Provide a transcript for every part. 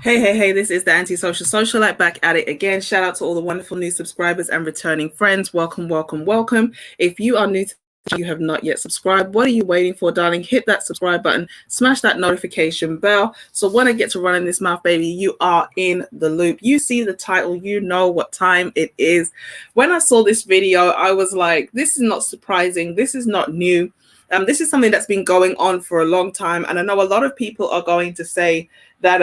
Hey, this is the Antisocial Socialite back at it again. Shout out to all the wonderful new subscribers and returning friends. Welcome. If you are new to you have not yet subscribed, what are you waiting for, darling? Hit that subscribe button, smash that notification bell. So when I get to running this mouth, baby, you are in the loop. You see the title, you know what time it is. When I saw this video, I was like, this is not surprising. This is not new. This is something that's been going on for a long time. And I know a lot of people are going to say that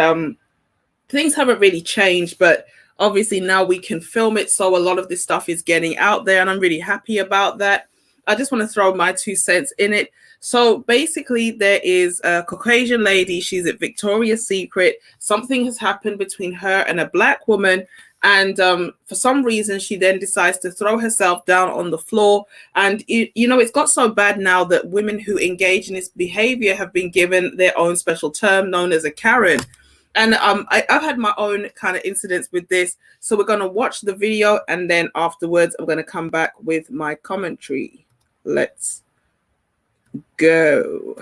things haven't really changed, but obviously now we can film it. So a lot of this stuff is getting out there and I'm really happy about that. I just want to throw my 2 cents in it. So basically there is a Caucasian lady. She's at Victoria's Secret. Something has happened between her and a black woman. And for some reason, she then decides to throw herself down on the floor. And, it's got so bad now that women who engage in this behavior have been given their own special term known as a Karen. And I've had my own kind of incidents with this. So we're going to watch the video and then afterwards I'm going to come back with my commentary. Let's go.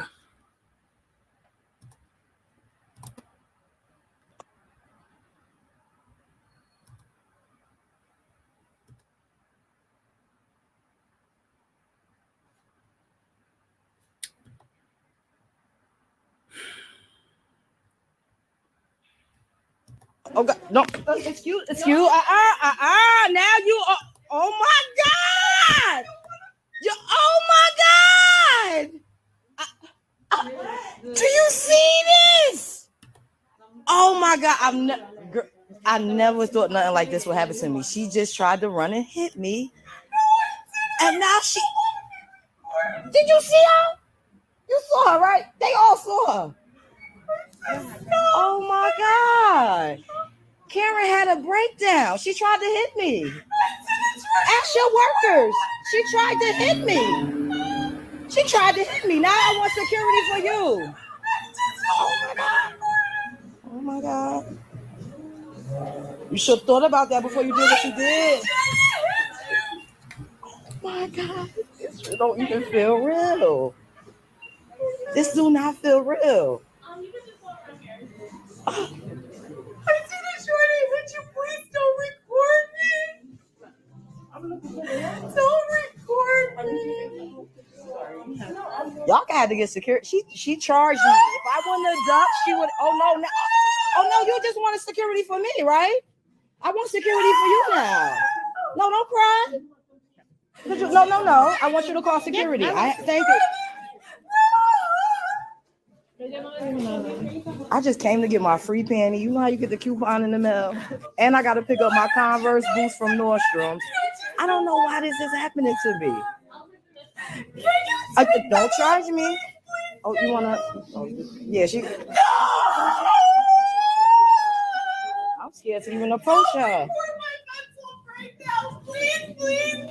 Oh God, no, excuse. Now you are. Oh my God! Oh my God! Do you see this? Oh my God! I never thought nothing like this would happen to me. She just tried to run and hit me, and now she. Did you see her? You saw her, right? They all saw her. Oh my God! Karen had a breakdown. She tried to hit me. Ask your workers. She tried to hit me. Now I want security for you. Oh my God. You should have thought about that before you did what you did. Oh my God. This don't even feel real. This do not feel real. I see the shorty hit you. Please don't record me. Don't record me. Y'all had to get security. She charged me. If I wouldn't have ducked, she would. Oh no, you just wanted security for me, right? I want security for you now. No, don't cry. No. I want you to call security. Thank you. I just came to get my free panty. You know how you get the coupon in the mail? And I got to pick up my Converse boots from Nordstrom's. I don't know why this is happening to me. Don't charge me. Oh, you want to? Oh, yeah, she. I'm scared to even approach her. Please.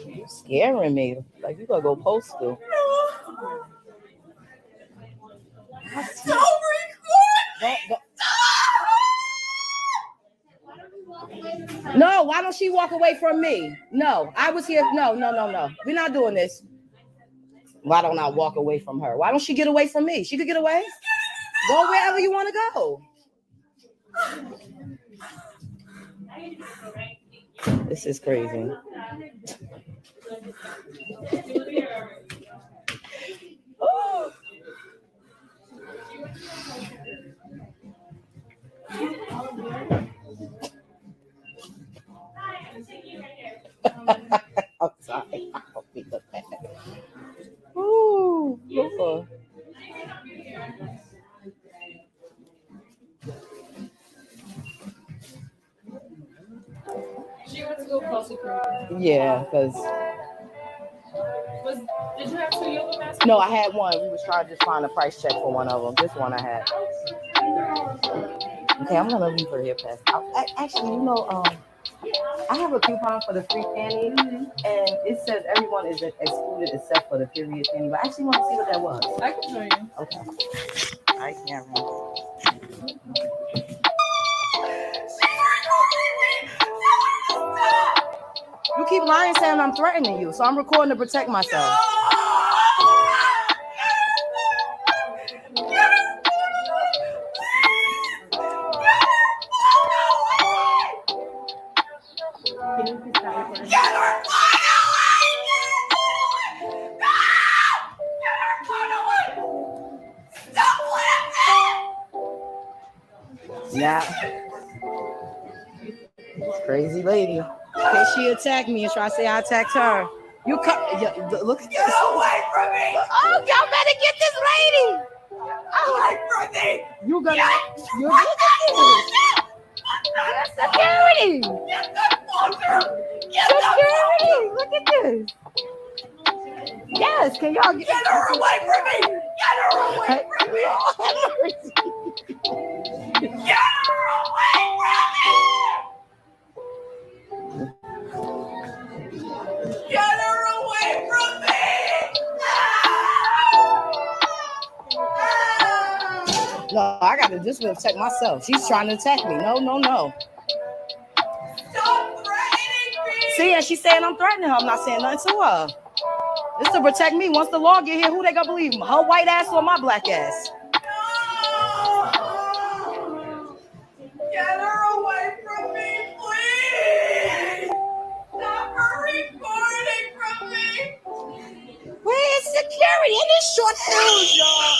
You're scaring me. Like you gotta go postal. Don't record. No, why don't she walk away from me? No, I was here. No. We're not doing this. Why don't I walk away from her? Why don't she get away from me? She could get away. Go wherever you want to go. This is crazy. Oh. I'm sorry. I don't think that's bad. Ooh, She wants to go call security. Yeah, because. Did you have 2 yoga masks? No, I had one. We was trying to just find a price check for one of them. This one I had. Okay, I'm gonna leave her here, Past. Actually, I have a coupon for the free panty, and it says everyone is excluded except for the period panty. But I actually want to see what that was. I can show you. Okay. I can't remember. You keep lying saying I'm threatening you, so I'm recording to protect myself. Yeah. Crazy lady. Okay, she attacked me and try to say I attacked her. You cut. Look at this. Get away from me! Oh, y'all better get this lady. Away from me! You gonna. You look at this. Security. Get that fucker! Get Security. Look at this. Yes, can y'all Get her away from me! Get her away from me! Get her away from me! Get her away from me! No, I gotta just protect myself. She's trying to attack me. No. Stop threatening me! See, and she's saying I'm threatening her. I'm not saying nothing to her. It's to protect me. Once the law get here, who they gonna believe? Her white ass or my black ass? No! Get her away from me, please! Stop her recording from me! Where's security in this short hills, y'all?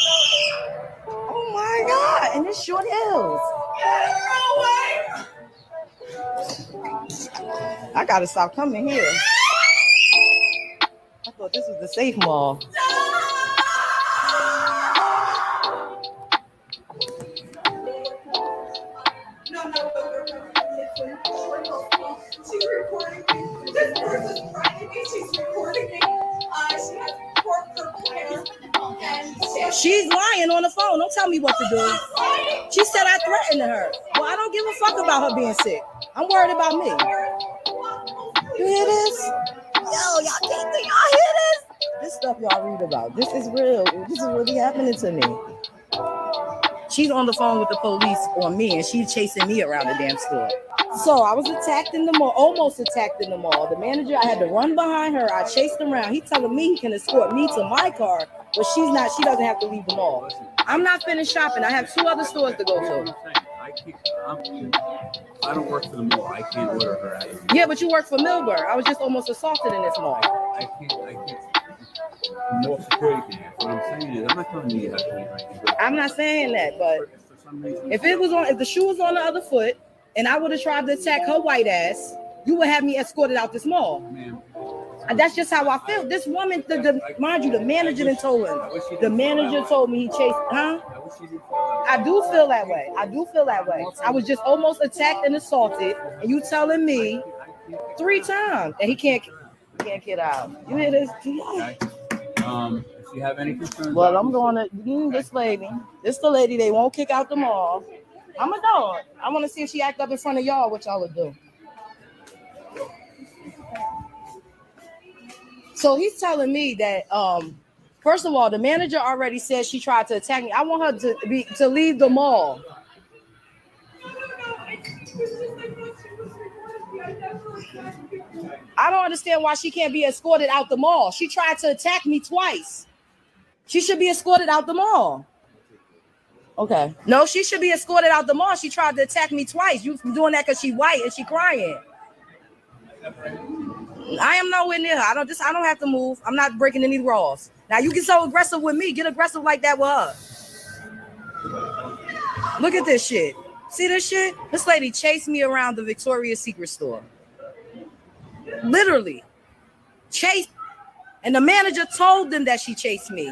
Oh my God, in this short hills. Get her away! I gotta stop coming here. I thought this was the safe mall. No. She's recording me. This person's threatening me. She's recording me. She has purple hair. And She's lying on the phone. Don't tell me what to do. She said I threatened her. Well, I don't give a fuck about her being sick. I'm worried about me. You hear this? Yo, y'all can't do y'all hear this? This stuff y'all read about. This is real. This is really happening to me. She's on the phone with the police on me, and she's chasing me around the damn store. So I was attacked in the mall, almost attacked in the mall. The manager, I had to run behind her. I chased around. He telling me he can escort me to my car, but she's not. She doesn't have to leave the mall. I'm not finished shopping. I have 2 other stores to go to. I don't work for the mall. I can't order her out. Yeah, but you work for Millburn. I was just almost assaulted in this mall. I can't. More security can. What I'm saying is, I'm not telling you how to leave right now. I'm not saying that, but For some reason, if the shoe was on the other foot and I would have tried to attack her white ass, you would have me escorted out this mall. ma'am, And that's just how I feel. This woman, mind you, the manager done told him. The manager told me he chased, huh? I wish you didn't feel I do feel that way. I was just almost attacked and assaulted, and you telling me 3 times that he can't get out. You hear this? okay. If you have any concerns, Well, I'm going to this lady. This the lady they won't kick out the mall. I'm a dog. I want to see if she act up in front of y'all, what y'all would do. So he's telling me that first of all, the manager already said she tried to attack me. I want her to leave the mall. I don't understand why she can't be escorted out the mall. She tried to attack me twice. She should be escorted out the mall. Okay. No, she should be escorted out the mall. She tried to attack me twice. You doing that because she white and she crying. I am nowhere near her. I don't have to move. I'm not breaking any laws. Now you get so aggressive with me. Get aggressive like that with her. Look at this shit. See this shit? This lady chased me around the Victoria's Secret store. Literally. Chased. And the manager told them that she chased me.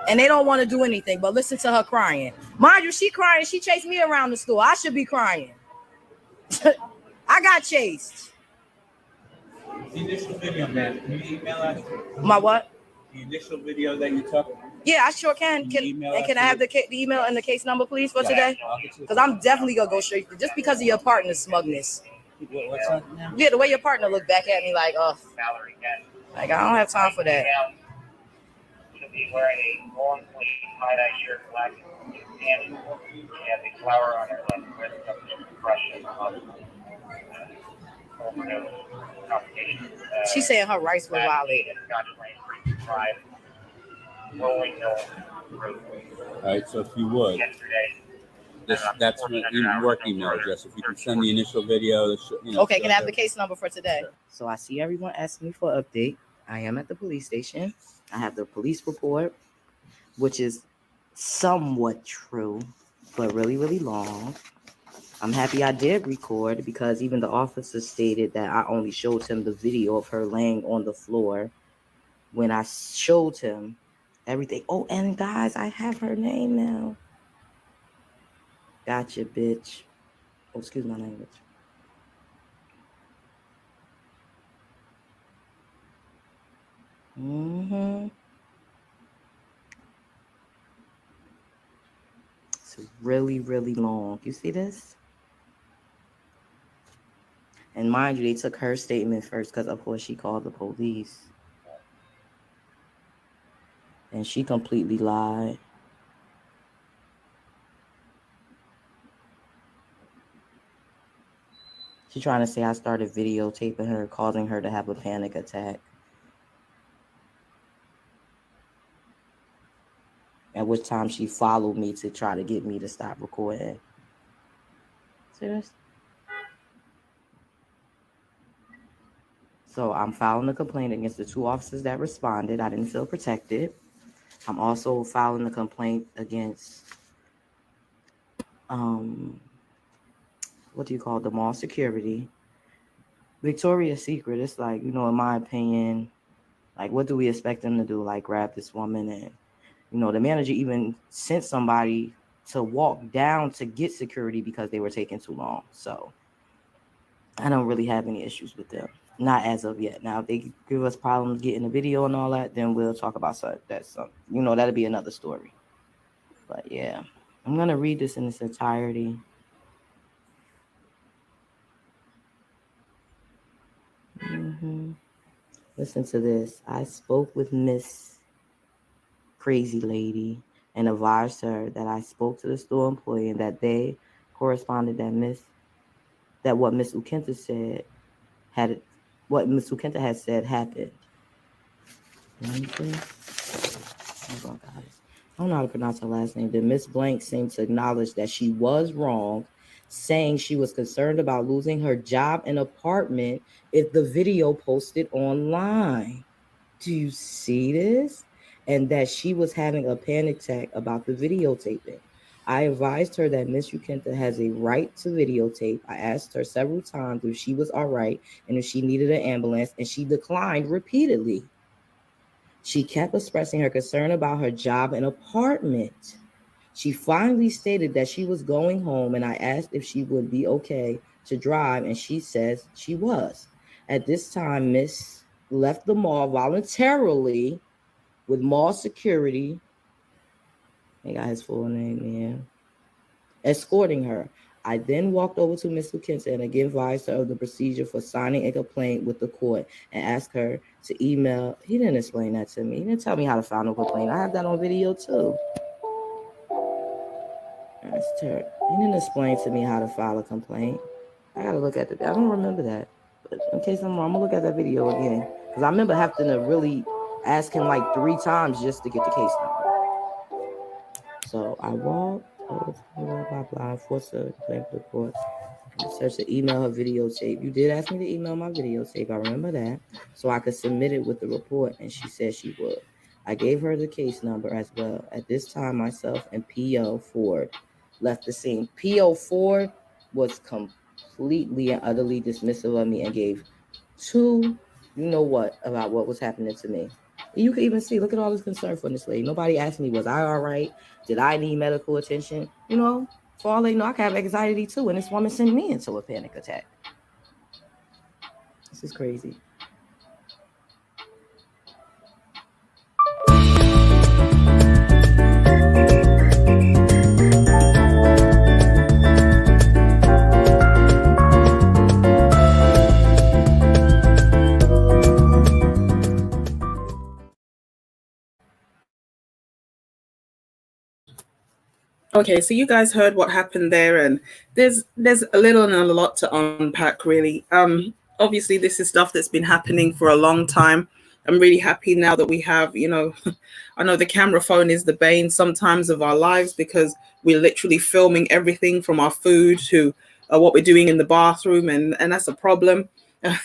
And they don't want to do anything, but listen to her crying. Mind you, she crying. She chased me around the store. I should be crying. I got chased. the initial video, man. Can you email us? My what? The initial video that you took. Yeah, I sure can. Can I have the email and the case number, please, for today? Because I'm definitely gonna go straight just because of your partner's smugness. What's that now? Yeah, the way your partner looked back at me like, oh, like I don't have time for that. She'll be wearing a long sleeve tie-dye shirt, black pants. She has a flower on her left wrist, some depression, overdose complications. She's saying her rights were violated. Rolling Hill Road. All right, so if you would, Yesterday. that's my work email address. If you can send the initial video, Okay, can I have the case number for today? So I see everyone asking me for an update. I am at the police station. I have the police report, which is somewhat true, but really, really long. I'm happy I did record because even the officer stated that I only showed him the video of her laying on the floor when I showed him everything. Oh, and guys, I have her name now. Gotcha, bitch. Oh, excuse my language. It's really, really long. You see this? And mind you, they took her statement first because, of course, she called the police. And she completely lied. She's trying to say I started videotaping her, causing her to have a panic attack. At which time she followed me to try to get me to stop recording. See this? So I'm filing a complaint against the 2 officers that responded. I didn't feel protected. I'm also filing a complaint against, what do you call it, the mall security. Victoria's Secret, it's like, in my opinion, like, what do we expect them to do? Like, grab this woman and, the manager even sent somebody to walk down to get security because they were taking too long. So I don't really have any issues with them. Not as of yet. Now, if they give us problems getting the video and all that, then we'll talk about that. That'll be another story. But yeah, I'm going to read this in its entirety. Listen to this. I spoke with Miss Crazy Lady and advised her that I spoke to the store employee and that they corresponded that what Miss Ukenta said had said happened. Hold on, guys. I don't know how to pronounce her last name. Then Miss Blank seemed to acknowledge that she was wrong, saying she was concerned about losing her job and apartment if the video posted online. Do you see this? And that she was having a panic attack about the videotaping. I advised her that Miss Ukenta has a right to videotape. I asked her several times if she was all right and if she needed an ambulance, and she declined repeatedly. She kept expressing her concern about her job and apartment. She finally stated that she was going home, and I asked if she would be okay to drive, and she says she was. At this time, Miss left the mall voluntarily with mall security. He got his full name here. Escorting her. I then walked over to Miss Ukenta and again advised her of the procedure for signing a complaint with the court and asked her to email. He didn't explain that to me. He didn't tell me how to file a complaint. I have that on video too. That's terrible. He didn't explain to me how to file a complaint. I gotta look at it. I don't remember that. But in case I'm wrong, I'm gonna look at that video again. Because I remember having to really ask him like 3 times just to get the case number. So I walked over to blah blah, forced her to complain to the court. Search to email her videotape. You did ask me to email my videotape. I remember that. So I could submit it with the report, and she said she would. I gave her the case number as well. At this time, myself and P.O. Ford left the scene. P.O. Ford was completely and utterly dismissive of me and gave 2, about what was happening to me. You can even see, look at all this concern for this lady. Nobody asked me, was I all right? Did I need medical attention? For all they know, I can have anxiety too, and this woman sent me into a panic attack. This is crazy. Okay, so you guys heard what happened there, and there's a little and a lot to unpack, really. Obviously, this is stuff that's been happening for a long time. I'm really happy now that we have, I know the camera phone is the bane sometimes of our lives because we're literally filming everything from our food to what we're doing in the bathroom, and that's a problem.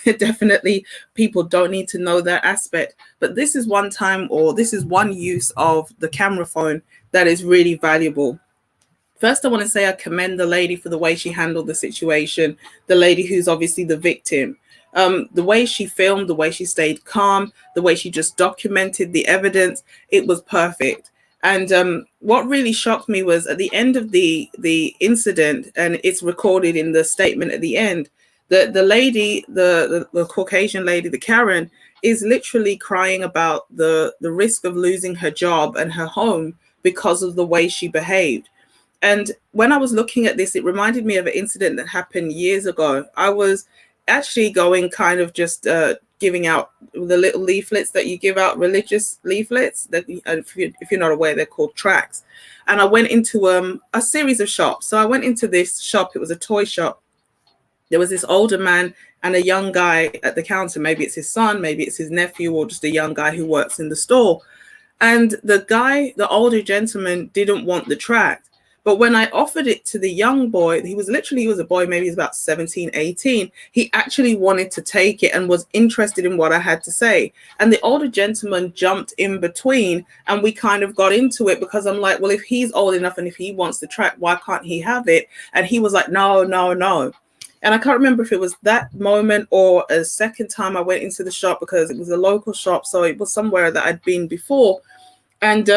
Definitely, people don't need to know that aspect. But this is one time, or this is one use of the camera phone that is really valuable. First, I want to say I commend the lady for the way she handled the situation, the lady who's obviously the victim. The way she filmed, the way she stayed calm, the way she just documented the evidence, it was perfect. And what really shocked me was at the end of the incident, and it's recorded in the statement at the end, the lady, the Caucasian lady, the Karen, is literally crying about the risk of losing her job and her home because of the way she behaved. And when I was looking at this, it reminded me of an incident that happened years ago. I was actually going kind of just giving out the little leaflets that you give out, religious leaflets that if you're not aware, they're called tracts. And I went into a series of shops. So I went into this shop. It was a toy shop. There was this older man and a young guy at the counter. Maybe it's his son, maybe it's his nephew, or just a young guy who works in the store. And the guy, the older gentleman, didn't want the tract. But when I offered it to the young boy, he was a boy, maybe he's about 17, 18. He actually wanted to take it and was interested in what I had to say. And the older gentleman jumped in between and we kind of got into it because I'm like, well, if he's old enough and if he wants the tract, why can't he have it? And he was like, no, no, no. And I can't remember if it was that moment or a second time I went into the shop because it was a local shop. So it was somewhere that I'd been before. And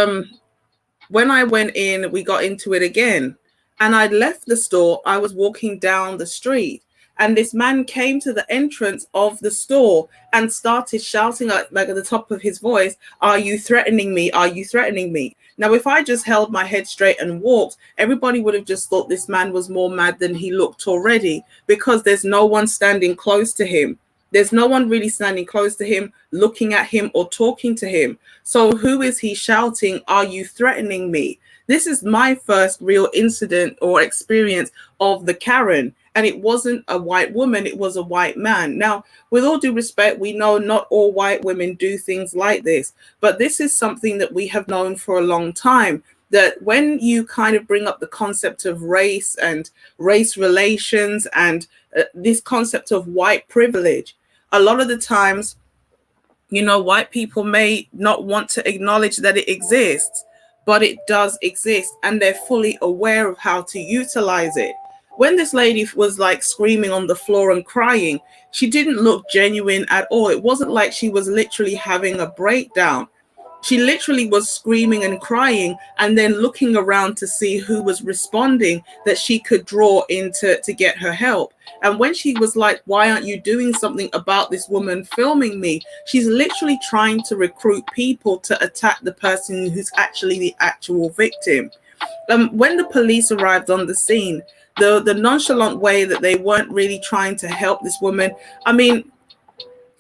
when I went in, we got into it again. And I'd left the store. I was walking down the street. And this man came to the entrance of the store and started shouting like at the top of his voice, "Are you threatening me? Are you threatening me?" Now, if I just held my head straight and walked, everybody would have just thought this man was more mad than he looked already, because there's no one standing close to him. There's no one really standing close to him, looking at him or talking to him. So who is he shouting, "Are you threatening me?" This is my first real incident or experience of the Karen. And it wasn't a white woman, it was a white man. Now, with all due respect, we know not all white women do things like this, but this is something that we have known for a long time, that when you kind of bring up the concept of race and race relations and this concept of white privilege, a lot of the times, you know, white people may not want to acknowledge that it exists, but it does exist and they're fully aware of how to utilize it. When this lady was like screaming on the floor and crying, she didn't look genuine at all. It wasn't like she was literally having a breakdown. She literally was screaming and crying and then looking around to see who was responding that she could draw in to get her help. And when she was like, "Why aren't you doing something about this woman filming me?" She's literally trying to recruit people to attack the person who's actually the actual victim. When the police arrived on the scene, the nonchalant way that they weren't really trying to help this woman. I mean,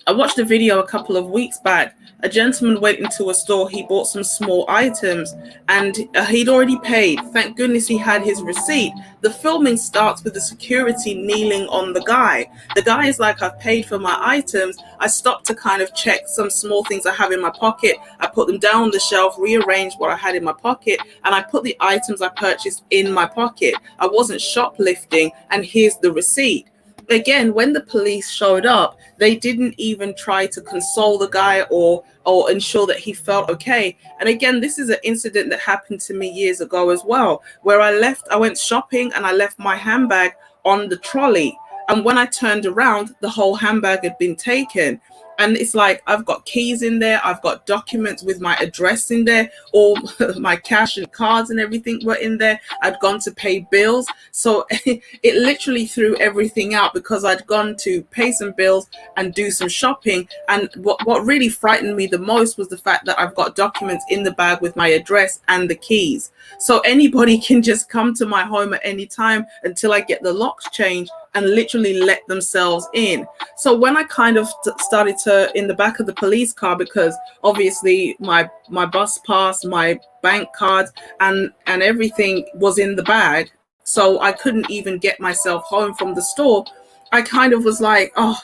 I watched a video a couple of weeks back. A gentleman went into a store, he bought some small items and he'd already paid. Thank goodness he had his receipt. The filming starts with the security kneeling on the guy. The guy is like, "I've paid for my items." I stopped to kind of check some small things I have in my pocket. I put them down on the shelf, rearranged what I had in my pocket, and I put the items I purchased in my pocket. I wasn't shoplifting, and here's the receipt. Again, when the police showed up, they didn't even try to console the guy or ensure that he felt okay. And again, this is an incident that happened to me years ago as well, where I went shopping and I left my handbag on the trolley. And when I turned around, the whole handbag had been taken. And it's like, I've got keys in there. I've got documents with my address in there. All my cash and cards and everything were in there. I'd gone to pay bills. So it literally threw everything out because I'd gone to pay some bills and do some shopping. And what really frightened me the most was the fact that I've got documents in the bag with my address and the keys. So anybody can just come to my home at any time until I get the locks changed and literally let themselves in. So when I kind of started to, in the back of the police car, because obviously my bus pass, my bank cards and everything was in the bag, so I couldn't even get myself home from the store, I kind of was like, oh,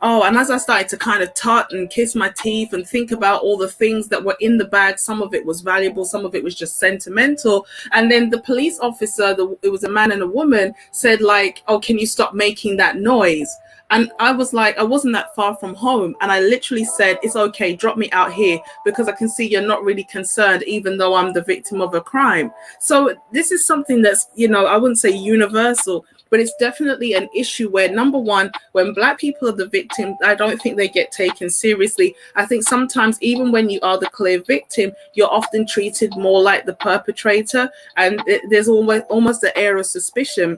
and as I started to kind of tut and kiss my teeth and think about all the things that were in the bag, some of it was valuable, some of it was just sentimental. And then the police officer, it was a man and a woman, said like, "Oh, can you stop making that noise?" And I was like, I wasn't that far from home. And I literally said, it's okay, drop me out here because I can see you're not really concerned, even though I'm the victim of a crime. So this is something that's, I wouldn't say universal, but it's definitely an issue where, number one, when Black people are the victim, I don't think they get taken seriously. I think sometimes even when you are the clear victim, you're often treated more like the perpetrator, and there's almost an air of suspicion.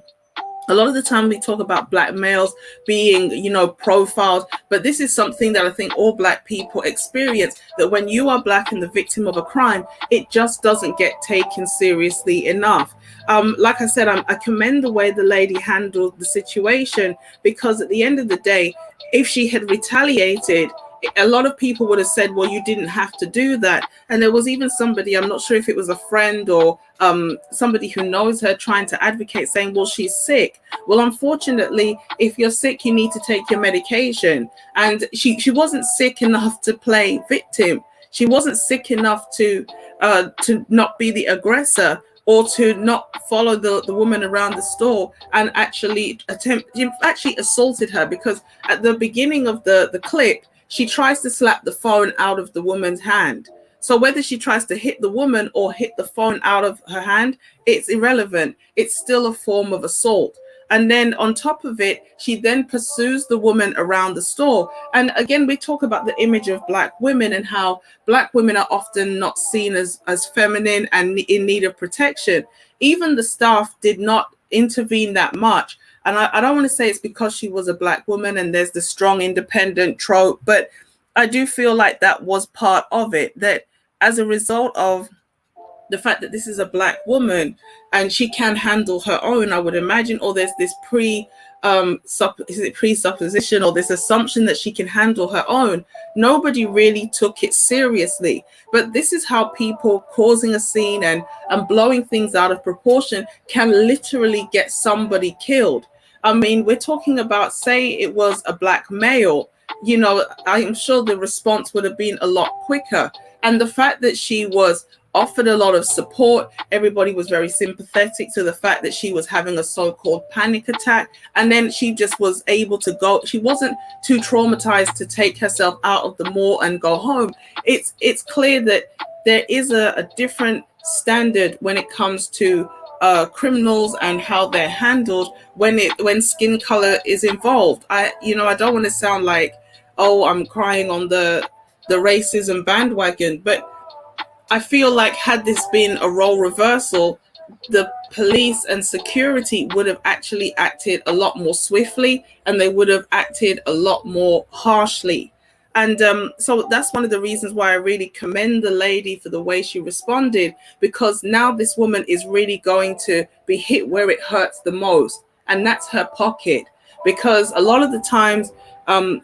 A lot of the time we talk about Black males being, profiled, but this is something that I think all Black people experience, that when you are Black and the victim of a crime, it just doesn't get taken seriously enough. Like I said, I commend the way the lady handled the situation, because at the end of the day, if she had retaliated, a lot of people would have said, well, you didn't have to do that. And there was even somebody, I'm not sure if it was a friend or somebody who knows her, trying to advocate, saying, well, she's sick. Well, unfortunately, if you're sick, you need to take your medication. And she wasn't sick enough to play victim. She wasn't sick enough to not be the aggressor, or to not follow the woman around the store and actually assaulted her. Because at the beginning of the clip, she tries to slap the phone out of the woman's hand. So whether she tries to hit the woman or hit the phone out of her hand, it's irrelevant. It's still a form of assault. And then on top of it, she then pursues the woman around the store. And again, we talk about the image of Black women and how Black women are often not seen as feminine and in need of protection. Even the staff did not intervene that much. And I don't want to say it's because she was a Black woman and there's the strong independent trope, but I do feel like that was part of it, that as a result of the fact that this is a Black woman and she can handle her own, I would imagine, or there's this presupposition or this assumption that she can handle her own. Nobody really took it seriously. But this is how people causing a scene and blowing things out of proportion can literally get somebody killed. I mean, we're talking about, say it was a Black male, I'm sure the response would have been a lot quicker. And the fact that she was offered a lot of support, everybody was very sympathetic to the fact that she was having a so-called panic attack, and then she just was able to go. She wasn't too traumatized to take herself out of the mall and go home. It's clear that there is a different standard when it comes to criminals and how they're handled when skin color is involved. I don't want to sound like, oh, I'm crying on the racism bandwagon, but I feel like had this been a role reversal, the police and security would have actually acted a lot more swiftly, and they would have acted a lot more harshly. And so that's one of the reasons why I really commend the lady for the way she responded, because now this woman is really going to be hit where it hurts the most, and that's her pocket. Because a lot of the times, I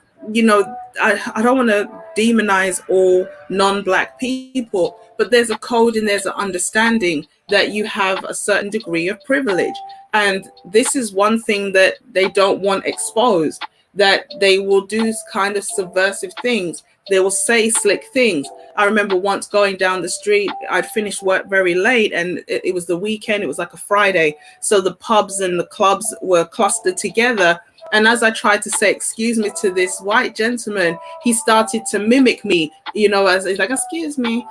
don't want to demonize all non-Black people, but there's a code and there's an understanding that you have a certain degree of privilege. And this is one thing that they don't want exposed, that they will do kind of subversive things. They will say slick things. I remember once going down the street, I'd finished work very late and it was the weekend, it was like a Friday. So the pubs and the clubs were clustered together. And as I tried to say, excuse me, to this white gentleman, he started to mimic me, as he's like, excuse me.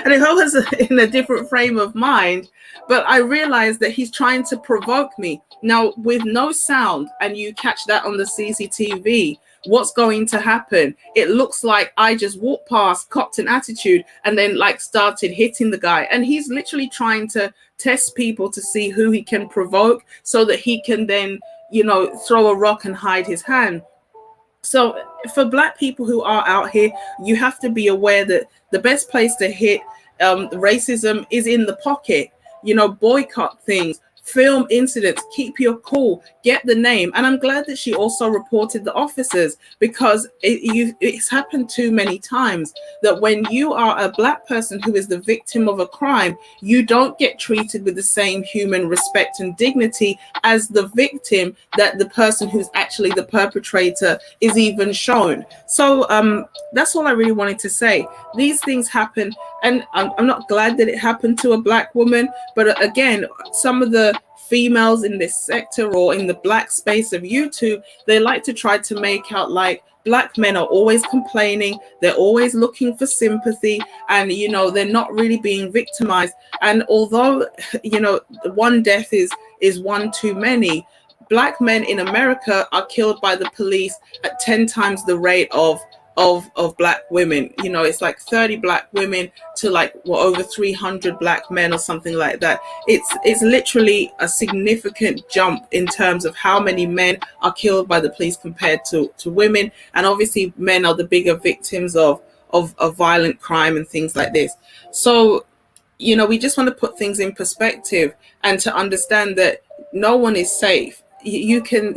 And if I was in a different frame of mind, but I realized that he's trying to provoke me. Now, with no sound, and you catch that on the CCTV, what's going to happen? It looks like I just walked past, copped an attitude, and then started hitting the guy. And he's literally trying to test people to see who he can provoke so that he can then, throw a rock and hide his hand. So for Black people who are out here, you have to be aware that the best place to hit racism is in the pocket. Boycott things, film incidents, keep your cool, get the name. And I'm glad that she also reported the officers, because it's happened too many times that when you are a Black person who is the victim of a crime, you don't get treated with the same human respect and dignity as the victim that the person who's actually the perpetrator is even shown. So that's all I really wanted to say. These things happen, And I'm not glad that it happened to a black woman, but again, some of the females in this sector or in the black space of YouTube, they like to try to make out like black men are always complaining, they're always looking for sympathy, and you know, they're not really being victimized. And although, you know, one death is one too many, black men in America are killed by the police at 10 times the rate of black women. You know, it's like 30 black women to like over 300 black men or something like that. It's literally a significant jump in terms of how many men are killed by the police compared to women. And obviously men are the bigger victims of violent crime and things like this. So, you know, we just want to put things in perspective and to understand that no one is safe. You can,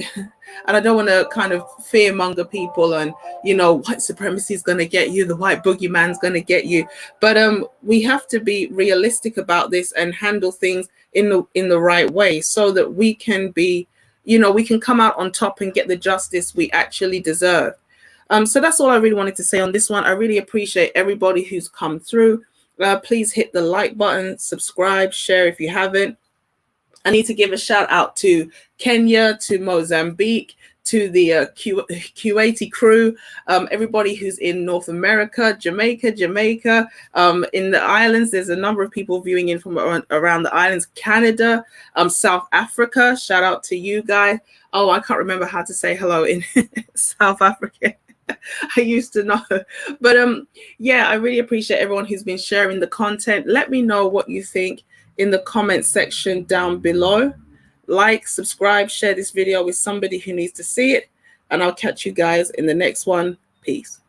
and I don't want to kind of fearmonger people and, you know, white supremacy is going to get you, the white boogeyman's going to get you. But we have to be realistic about this and handle things in the right way so that we can be, you know, we can come out on top and get the justice we actually deserve. So that's all I really wanted to say on this one. I really appreciate everybody who's come through. Please hit the like button, subscribe, share if you haven't. I need to give a shout out to Kenya, to Mozambique, to the Kuwaiti crew, everybody who's in North America, Jamaica, in the islands. There's a number of people viewing in from around the islands, Canada, South Africa. Shout out to you guys. Oh, I can't remember how to say hello in South Africa. I used to know, but yeah, I really appreciate everyone who's been sharing the content. Let me know what you think in the comment section down below. Like, subscribe, share this video with somebody who needs to see it, and I'll catch you guys in the next one. Peace.